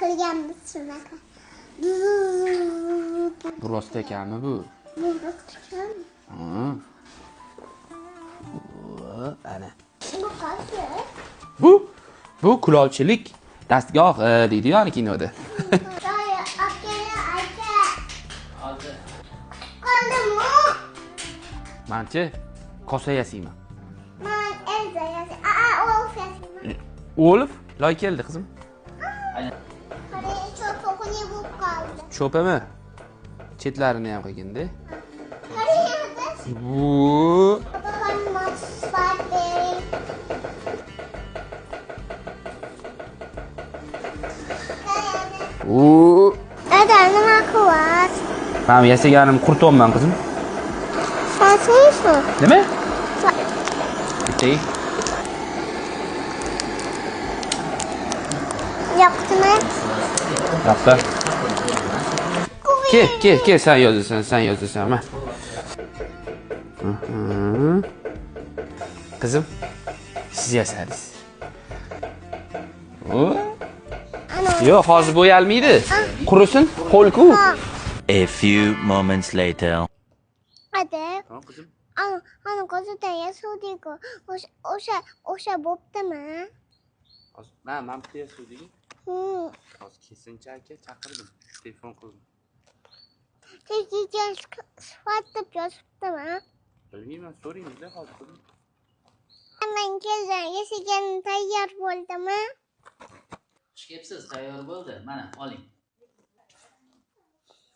qilganmiz shunaqa. Bu rost ekanmi bu? Bu rost ekan. Ana. Bu qaysi? Bu kulolchilik dastgohi deydi yani kinoda. Manchi kosa yasayman. Men Elza yasayman. Olaf yasayman. Olaf, loy keldi qizim. Qani cho'pini bo'lib qoldi. Cho'pimi? Chetlarini ham qilganda. Qarayapsiz? Bu Babam masbati. Ada nima qilyapsiz? men yasaganim qurtolman qizim. Sensiz? Nima? Bitti. Yo'qmi? Yo'qda. Ke, sen yozasan, ma. Qizim, siz yasadingiz. Yo'q, hozir bo'yalmaydi. Qurisin, qo'l-ku. A few moments later. Ada. Tamam qizim. Ana ko'zdan yasuvdiku. O'sha bo'ptimi? Men bitta yasuvdik. Hozir kesincha aka chaqirdim. Telefon qildim. Tekin sifatda yozibdimi? Bilmayman, so'ringizlar hozir. Men keldim, yasagan tayyor bo'ldimi? Xush kelibsiz, tayyor bo'ldi. Mana, oling.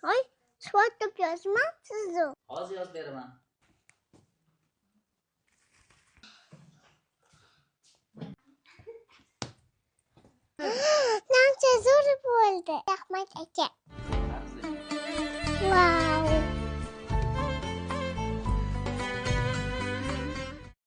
Hoy, sifatda yozmabsiz. Hozir yozib beraman. Namcha zo'r bo'ldi. Rahmat aka.